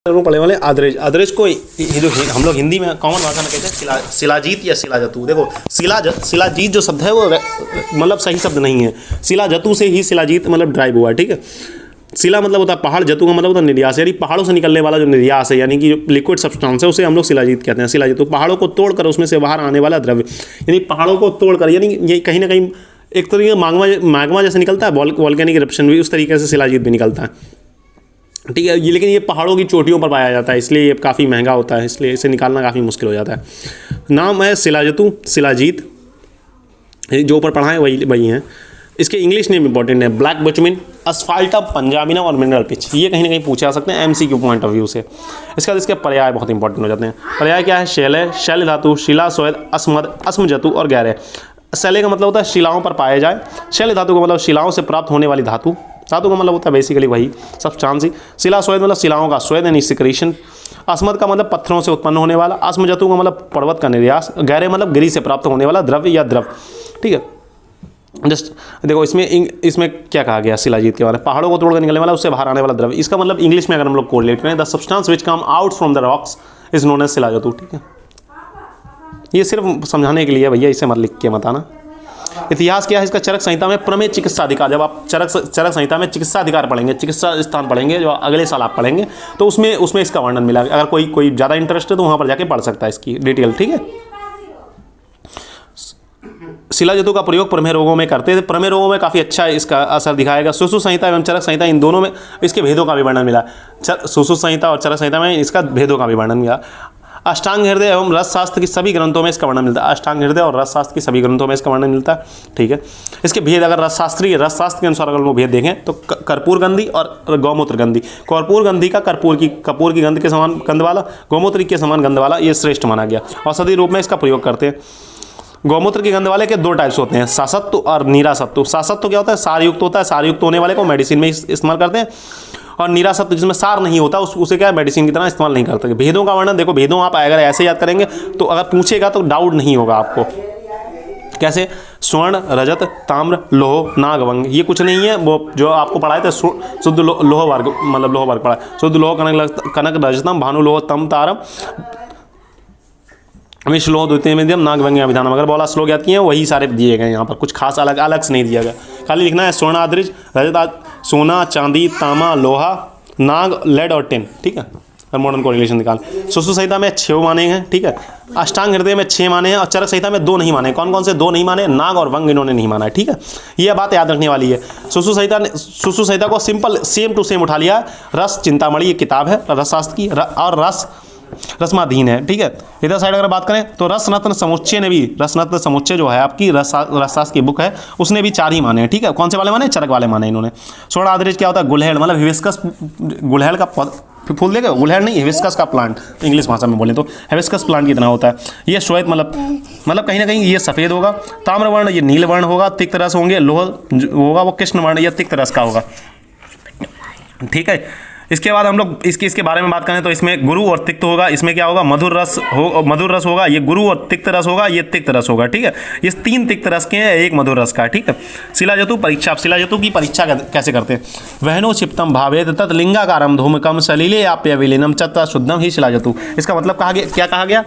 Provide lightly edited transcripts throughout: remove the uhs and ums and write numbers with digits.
पढ़ने वाले आदरेज। आदरेज को जो हम लोग हिंदी में कॉमन भाषा में कहते हैं शिलाजीत या शिलाजतु। देखो शिलाजीत जो शब्द है वो मतलब सही शब्द नहीं है। शिलाजतु से ही शिलाजीत मतलब ड्राइव हुआ है, ठीक है। शिला मतलब होता है पहाड़, जतु का मतलब होता है निर्यास, यानी पहाड़ों से निकलने वाला जो निर्यास है, यानी कि जो लिक्विड सब्सटेंस है उसे हम लोग शिलाजीत कहते हैं। शिलाजतु पहाड़ों को तोड़कर उसमें से बाहर आने वाला द्रव्य, यानी पहाड़ों को तोड़कर, यानी ये कहीं ना कहीं एक तरीके का मैग्मा जैसे निकलता है, वॉल्केनिक इरप्शन भी, उस तरीके से शिलाजीत भी निकलता है, ठीक है। ये लेकिन ये पहाड़ों की चोटियों पर पाया जाता है, इसलिए ये काफ़ी महंगा होता है, इसलिए इसे निकालना काफ़ी मुश्किल हो जाता है। नाम है शिलाजतु, शिलाजीत, जो ऊपर पढ़ा है वही है। इसके इंग्लिश नेम इंपॉर्टेंट है, ब्लैक बिटुमिन, असफाल्टम पंजाबिनम और मिनरल पिच। ये कहीं ना कहीं पूछे जा सकते हैं एमसीक्यू पॉइंट ऑफ व्यू से। इसके बाद इसके पर्याय बहुत इंपॉर्टेंट हो जाते हैं। पर्याय क्या है? शैल, शैल धातु, शिला, स्वेद, अस्मद, अस्मजतु और गैर। शैले का मतलब होता है शिलाओं पर पाए जाए, शैल धातु का मतलब शिलाओं से प्राप्त होने वाली धातु, धातु का मतलब होता है बेसिकली वही सब्सटेंस ही। शिला स्वेद मतलब शिलाओं का स्वेद यानी सिक्रेशन। अस्मद का मतलब पत्थरों से उत्पन्न होने वाला। अस्मजतु का मतलब पर्वत का निर्यास। गहरे मतलब गिरी से प्राप्त होने वाला द्रव्य या द्रव, ठीक है। जस्ट देखो इसमें क्या कहा गया शिलाजीत के बारे में, पहाड़ों को तोड़कर निकलने वाला, उससे बाहर आने वाला द्रव्य। इसका मतलब इंग्लिश में अगर हम लोग कोरिलेट करें, the substance which come out from the rocks is known as shilajatu, ठीक है। ये सिर्फ समझाने के लिए भैया, इसे मत लिख के मत आना। इतिहास क्या है इसका? चरक संहिता में प्रमेय चिकित्सा अधिकार, जब आप चरक संहिता में चिकित्सा अधिकार पढ़ेंगे, चिकित्सा स्थान पढ़ेंगे, जो अगले साल आप पढ़ेंगे, तो उसमें इसका वर्णन मिला। अगर कोई ज़्यादा इंटरेस्ट है तो वहाँ पर जाके पढ़ सकता है इसकी डिटेल, ठीक है। शिलाजतु का प्रयोग प्रमेय रोगों में करते थे, प्रमेय रोगों में काफ़ी अच्छा इसका असर दिखाएगा। सुश्रुत संहिता एवं चरक संहिता, इन दोनों में इसके भेदों का भी वर्णन मिला। सुश्रुत संहिता और चरक संहिता में इसका भेदों का भी वर्णन मिला। अष्टांग हृदय एवं रसशास्त्र की सभी ग्रंथों में इसका वर्णन मिलता है। अष्टांग हृदय और रसशास्त्र की सभी ग्रंथों में इसका वर्णन मिलता है, ठीक है। इसके भेद अगर रसशास्त्र के अनुसार अगर वो भेद देखें तो कर्पूर गंधी और गौमूत्र गंधी। कर्पूर गंधी का कपूर की गंध के समान गंध वाला, गौमूत्र के समान गंध वाला, ये श्रेष्ठ माना गया। औषधि रूप में इसका प्रयोग करते हैं। गौमूत्र की गंध वाले के दो टाइप्स होते हैं, सासत्व और नीरासत्व। सासत्व क्या होता है? सारयुक्त होता है, सारयुक्त होने वाले को मेडिसिन में इस्तेमाल करते हैं। और नीरासत्व जिसमें सार नहीं होता उसे क्या है, मेडिसिन की तरह इस्तेमाल नहीं करते। भेदों का वर्णन देखो, भेदों आप अगर ऐसे याद करेंगे तो अगर पूछेगा तो डाउट नहीं होगा आपको। कैसे? स्वर्ण, रजत, ताम्र, लोह, नाग, वंग, ये कुछ नहीं है, वो जो आपको पढ़ाए थे शुद्ध लोह वर्ग, मतलब लोह वर्ग पढ़ा, शुद्ध लोह, कनक, रजतम, भानु लोह, तम, तारम, हमें श्लोक द्वितीय मध्यम, नाग, वंग, विधानम। अगर बोला श्लोक याद किए हैं वही सारे दिए गए यहाँ पर, कुछ खास अलग से नहीं दिया गया। खाली लिखना है स्वर्ण आद्रिज, रजत, सोना, चांदी, तांबा, लोहा, नाग, लेड और टिन, ठीक है। और मॉडर्न कोरिलेशन निकाल। सुश्रुत संहिता में 6 माने हैं, ठीक है। अष्टांग हृदय में 6 माने हैं और चरक संहिता में 2 नहीं माने। कौन कौन से 2 नहीं माने? नाग और वंग, इन्होंने नहीं माना है, ठीक है। ये बात याद रखने वाली है। सुश्रुत संहिता को सिंपल सेम टू सेम उठा लिया। रस चिंतामणि ये किताब है रसशास्त्र की, और रसमाधीन है, ठीक है। इधर साइड अगर बात करें तो रसरत्न समुच्चय ने भी, रसरत्न समुच्चय जो है आपकी रसशास्त्र की बुक है, उसने भी 4 ही माने हैं, ठीक है। कौन से वाले माने? चरक वाले माने इन्होंने। स्वर्ण आद्रिज क्या होता है? गुलहेड़, मतलब हिबिस्कस, गुलहेड़ का फूल देगा, गुलहेड़ नहीं, हिबिस्कस का प्लांट, इंग्लिश भाषा में बोले तो हिबिस्कस प्लांट की तरह होता है। ये श्वेत मतलब कहीं ना कहीं ये सफ़ेद होगा। ताम्रवर्ण ये नील वर्ण होगा, तिक्त रस होंगे। लोह होगा वो कृष्ण वर्ण या तिक्त रस का होगा, ठीक है। इसके बाद हम लोग इसके बारे में बात करें तो इसमें गुरु और तिक्त होगा। इसमें क्या होगा? मधुर रस होगा। ये गुरु और तिक्त रस होगा, ये तिक्त रस होगा, ठीक है। ये 3 तिक्त रस के हैं, 1 मधुर रस का, ठीक है। शिलाजतु परीक्षा, शिलाजतु की परीक्षा कैसे करते हैं? वहनो क्षिप्तम भावेत तत् लिंगाकारम धूमकम सलीले आप्य विलीनम चत्ता शुद्धम ही शिलाजतु। इसका मतलब क्या कहा गया?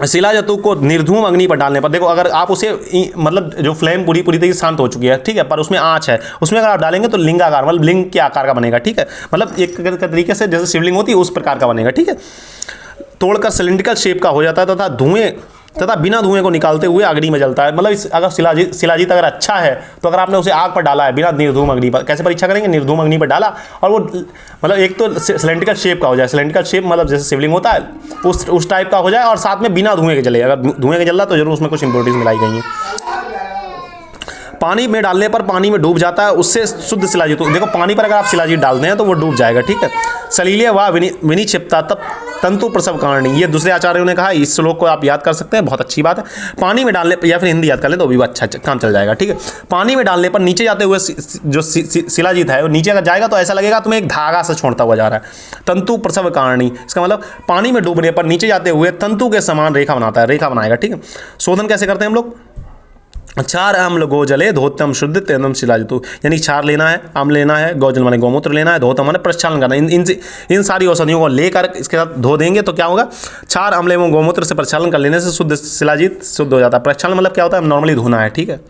शिलाजतु को निर्धूम अग्नि पर डालने पर, देखो अगर आप उसे मतलब जो फ्लेम पूरी तरीके से शांत हो चुकी है, ठीक है, पर उसमें आंच है, उसमें अगर आप डालेंगे तो लिंगाकार, मतलब लिंग के आकार का बनेगा, ठीक है। मतलब एक तरीके से जैसे शिवलिंग होती है उस प्रकार का बनेगा, ठीक है। तोड़कर सिलिंड्रिकल शेप का हो जाता है तथा बिना धुएं को निकालते हुए अग्नि में जलता है। मतलब अगर शिलाजीत अगर अच्छा है तो अगर आपने उसे आग पर डाला है बिना निर्धूम अग्नि पर, कैसे परीक्षा करेंगे? निर्धूम अग्नि पर डाला और वो मतलब एक तो सिलेंड्रिकल शेप का हो जाए, सिलेंड्रिकल शेप मतलब जैसे शिवलिंग होता है उस टाइप का हो जाए, और साथ में बिना धुएं के जले। अगर धुएं के जल रहा तो जरूर उसमें कुछ इंप्योरिटीज मिलाई गई हैं। पानी में डालने पर पानी में डूब जाता है, उससे शुद्ध शिलाजीत। देखो पानी पर अगर आप शिलाजीत डालते हैं तो वो डूब जाएगा, ठीक है। सलीले व विनिक्षिप्ता तब तंतु प्रसव कारिणी, ये दूसरे आचार्यों ने कहा। इस श्लोक को आप याद कर सकते हैं, बहुत अच्छी बात है। पानी में डालने या फिर हिंदी याद कर लें तो भी अच्छा काम चल जाएगा, ठीक है। पानी में डालने पर नीचे जाते हुए जो शिलाजीत है वो नीचे अगर जाएगा तो ऐसा लगेगा तुम्हें एक धागा से छोड़ता हुआ जा रहा है। तंतु प्रसव कारिणी, इसका मतलब पानी में डूबने पर नीचे जाते हुए तंतु के समान रेखा बनाता है, रेखा बनाएगा, ठीक है। शोधन कैसे करते हैं हम लोग? क्षार अम्ल गो जले धोतम शुद्ध तेनम शिलाजतु, यानी क्षार लेना है, अम्ल लेना है, गोजल माने गौमूत्र लेना है, धोतम माने प्रक्षालन करना है। इन सारी औषधियों को लेकर इसके साथ धो देंगे तो क्या होगा, क्षार अम्ल एवं गौमूत्र से प्रक्षालन कर लेने से शुद्ध शिलाजीत शुद्ध हो जाता है। प्रक्षालन मतलब क्या होता है, नॉर्मली धोना है, ठीक है,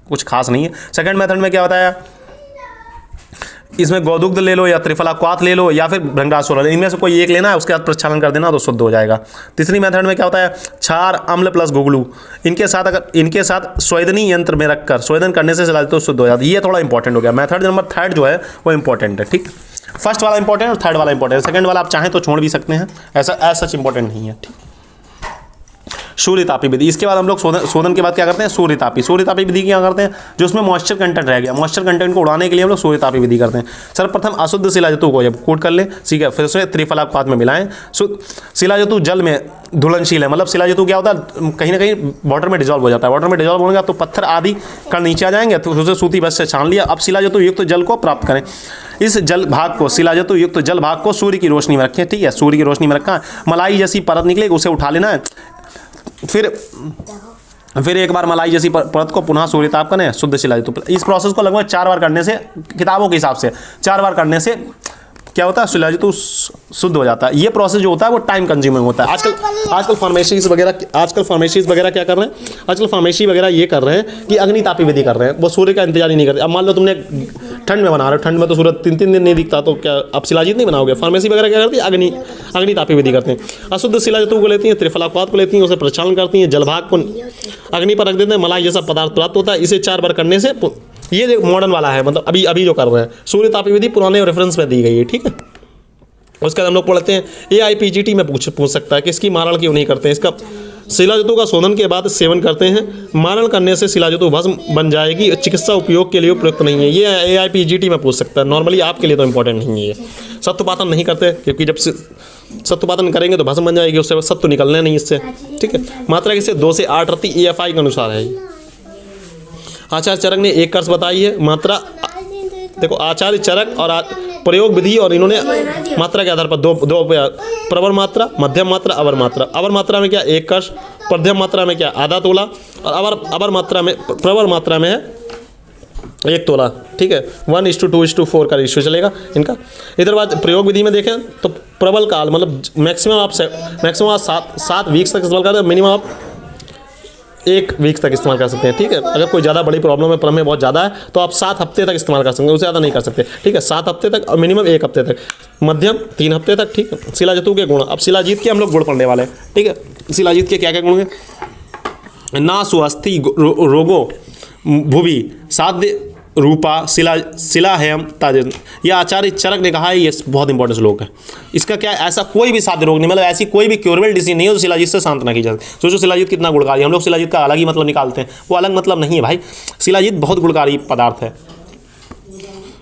कुछ खास नहीं है। सेकंड मेथड में क्या होता है, इसमें गौदुग्ध ले लो या त्रिफला क्वाथ ले लो या फिर भृंगासुर ले, इनमें से कोई एक लेना है, उसके बाद प्रक्षालन कर देना तो शुद्ध हो जाएगा। तीसरी मेथड में क्या होता है, क्षार अम्ल प्लस गुगलू, इनके साथ स्वेदनी यंत्र में रखकर स्वेदन करने से शिलाजीत तो शुद्ध हो जाती है। ये थोड़ा इंपॉर्टेंट हो गया। मेथड नंबर थर्ड जो है वो इंपॉर्टेंट है, ठीक। फर्स्ट वाला इंपॉर्टेंट और थर्ड वाला इंपॉर्टेंट, सेकंड वाला आप चाहें तो छोड़ भी सकते हैं, ऐसा सच इंपॉर्टेंट नहीं है, ठीक। सूर्यतापी विधि, इसके बाद हम लोग शोधन के बाद क्या करते हैं, सूर्यतापी विधि क्या करते हैं, जो उसमें मॉइस्चर कंटेंट रह गया, मॉइस्चर कंटेंट को उड़ाने के लिए हम लोग सूर्यतापी विधि करते हैं। सर्वप्रथम अशुद्ध शिलाजतु को जब कोट कर ले, ठीक है, फिर उसे त्रिफला क्वाथ में मिलाएं। शिलाजतु जल में घुलनशील है, मतलब शिलाजतु क्या होता है, कहीं ना कहीं वाटर में डिजॉल्व हो जाता है। वाटर में डिजॉल्व होगा तो पत्थर आदि कण नीचे आ जाएंगे, तो उसे सूती बस से छान लिया। अब शिलाजतु युक्त जल को प्राप्त करें। इस जल भाग को, शिलाजतु युक्त जल भाग को सूर्य की रोशनी में रखें, ठीक है, सूर्य की रोशनी में रखा, मलाई जैसी परत निकलेगी उसे उठा लेना है। फिर एक बार मलाई जैसी परत को पुनः सूर्यताप करें, शुद्ध शिलाजतु। इस प्रोसेस को लगभग 4 बार करने से, किताबों के हिसाब से 4 बार करने से क्या होता है, शिलाजतु शुद्ध हो जाता है। ये प्रोसेस जो होता है वो टाइम कंज्यूमिंग होता है। आजकल फार्मेसीज वगैरह क्या कर रहे हैं, आजकल फार्मेसी वगैरह ये कर रहे हैं कि अग्नितापी विधि कर रहे हैं, वो सूर्य का इंतजार ही नहीं करते। अब मान लो तुमने ठंड में बना रहे हो, ठंड में तो सूरज 3-3 दिन नहीं दिखता, तो क्या आप शिलाजीत नहीं बनाओगे। फार्मेसी वगैरह क्या करती है, अग्नितापी विधि करते हैं। अशुद्ध शिलाजतु को लेती हैं, त्रिफला क्वाथ को लेती हैं, उसे प्रक्षालन करती हैं, जलभाग को अग्नि पर रख देते हैं, मलाई जैसा पदार्थ प्राप्त होता है। इसे 4 बार करने से, ये जो मॉडर्न वाला है, मतलब अभी जो कर रहे हैं, सूर्यतापी विधि पुराने रेफरेंस में दी गई है, ठीक है। उसके बाद हम लोग पढ़ते हैं, AIPGT में पूछ सकता है कि इसकी मारण क्यों नहीं करते हैं। इसका शिलाजतु का शोधन के बाद सेवन करते हैं, मारण करने से शिलाजतु भस्म बन जाएगी, चिकित्सा उपयोग के लिए उपयुक्त नहीं है। ये AIPGT में पूछ सकता है, नॉर्मली आपके लिए तो इंपॉर्टेंट नहीं है। सत्वपातन नहीं करते, क्योंकि जब सत्वपातन करेंगे तो भस्म बन जाएगी, उससे सत्व निकलने नहीं इससे, ठीक है। मात्रा किससे, 2 से 8 रति EFI के अनुसार है। आचार्य चरक ने एक कर्स बताई है, मात्रा देखो, आचार्य चरक और प्रयोग विधि, और इन्होंने मात्रा के आधार पर दो प्रवर मात्रा, मध्यम मात्रा, अवर मात्रा। अवर मात्रा में क्या 1 कर्ष, मध्यम मात्रा में क्या आधा तोला, और अवर मात्रा में, प्रवर मात्रा में है 1 तोला, ठीक है। 1:2:4 का रेशियो चलेगा इनका। इधर बात प्रयोग विधि में देखें तो प्रबल काल, मतलब मैक्सिमम आप 7 वीक्स तक इस्तेमाल करते हैं, मिनिमम आप 1 वीक तक इस्तेमाल कर सकते हैं, ठीक है। अगर कोई ज़्यादा बड़ी प्रॉब्लम है, प्रमेय बहुत ज़्यादा है, तो आप 7 हफ्ते तक इस्तेमाल कर सकते हैं, उससे ज़्यादा नहीं कर सकते, ठीक है। 7 हफ्ते तक और मिनिमम 1 हफ्ते तक, मध्यम 3 हफ्ते तक, ठीक है। शिलाजतु के गुण, अब शिलाजीत के हम लोग गुण पढ़ने वाले हैं, ठीक है। शिलाजीत के क्या क्या गुण हैं, ना सुअस्थि रोगो भुवि साध्य रूपा शिला हेम ताजन, ये आचार्य चरक ने कहा है, ये बहुत इंपॉर्टेंट श्लोक है। इसका क्या है, ऐसा कोई भी साध्य रोग नहीं, मतलब ऐसी कोई भी क्योरेबल डिसीज नहीं है जो शिलाजीत से शांत ना की जाए। सोचो शिलाजीत कितना गुणकारी, हम लोग शिलाजीत का अलग ही मतलब निकालते हैं, वो अलग मतलब नहीं है भाई। शिलाजीत बहुत गुणकारी पदार्थ है।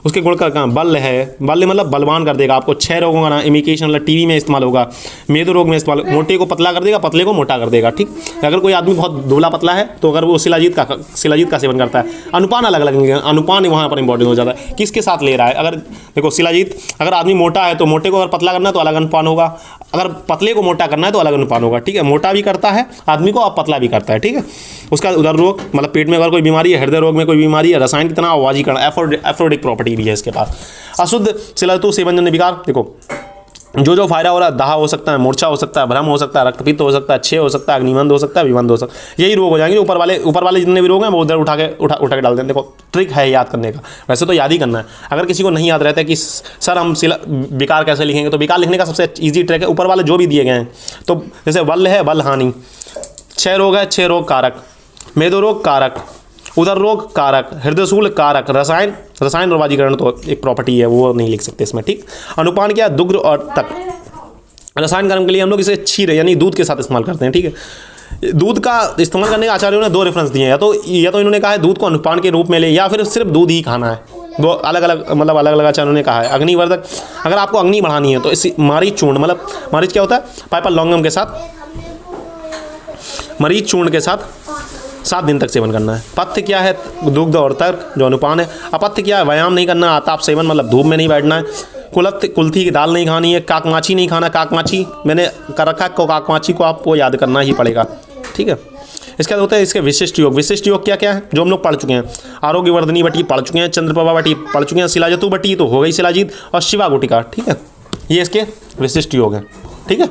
उसके गुण का काम बल है, बल मतलब बलवान कर देगा आपको। 6 रोगों का नाम, इमिकेशन मतलब टीवी में इस्तेमाल होगा, मेदो रोग में इस्तेमाल, मोटे को पतला कर देगा, पतले को मोटा कर देगा, ठीक। अगर कोई आदमी बहुत दुबला पतला है तो अगर वो शिलाजीत का सेवन करता है। अनुपान अलग अलग, अनुपान वहाँ पर इंपॉर्टेंट हो जाता है, किसके साथ ले रहा है। अगर देखो शिलाजीत, अगर आदमी मोटा है तो मोटे को अगर पतला करना है तो अलग अनुपान होगा, अगर पतले को मोटा करना है तो अलग अनुपान होगा, ठीक है। मोटा भी करता है आदमी को और पतला भी करता है, ठीक है। उसका उदर रोग मतलब पेट में अगर कोई बीमारी है, हृदय रोग में कोई बीमारी है, रसायन की तरह आवाजीकरण, एफ्रोडिक प्रॉपर्टी भी है इसके पास। अशुद्ध शिलाजतु सेवन जन्य विकार, देखो जो फायदा हो रहा है, दाह हो सकता है, मूर्छा हो सकता है, भ्रम हो सकता है, रक्तपित्त हो सकता है, क्षय हो सकता है, अग्निमंद हो सकता है, विमंद हो सकता है, यही रोग हो जाएंगे। ऊपर वाले जितने भी रोग हैं वो उधर उठा के डाल दें। देखो ट्रिक है याद करने का, वैसे तो याद ही करना है। अगर किसी को नहीं याद रहता है कि सर हम विकार कैसे लिखेंगे, तो विकार लिखने का सबसे ईजी ट्रिक है, ऊपर वाले जो भी दिए गए हैं, तो जैसे वल्ल है वल हानि, क्षय रोग है क्षय रोग कारक, मेदो रोग कारक, उदर रोग कारक, हृदयशूल कारक, रसायन रोगीकरण तो एक प्रॉपर्टी है, वो नहीं लिख सकते इसमें, ठीक। अनुपान क्या, दुग्ध और तक, रसायन कर्म के लिए हम लोग इसे क्षीर यानी दूध के साथ इस्तेमाल करते हैं, ठीक है। दूध का इस्तेमाल करने के आचार्यों ने 2 रेफरेंस दिए हैं, या तो इन्होंने कहा है दूध को अनुपान के रूप में ले, या फिर सिर्फ दूध ही खाना है। 2 अलग अलग आचार्यों ने कहा है। अग्निवर्धक, अगर आपको अग्नि बढ़ानी है तो इस मरीच चूर्ण, मतलब मरीच क्या होता है, पाइपर लौंगम के साथ, मरीच चूर्ण के साथ 7 दिन तक सेवन करना है। पथ्य क्या है, दुग्ध और तर्क जो अनुपान है। अपथ्य क्या है, व्यायाम नहीं करना, आताप सेवन मतलब धूप में नहीं बैठना है। कुल्थी की दाल नहीं खानी है। काकमाची नहीं खाना, काकमाची मैंने कर रखा है, काकमाची को आपको याद करना ही पड़ेगा, ठीक है। इसके बाद होता है इसके विशिष्ट योग। विशिष्ट योग क्या क्या है जो हम लोग पढ़ चुके हैं। आरोग्यवर्धनी बटी पढ़ चुके हैं, चंद्रप्रभा बटी पढ़ चुके हैं, शिलाजतु बटी तो हो गई शिलाजीत, और शिवा गुटिका, ठीक है, ये इसके विशिष्ट योग हैं, ठीक है।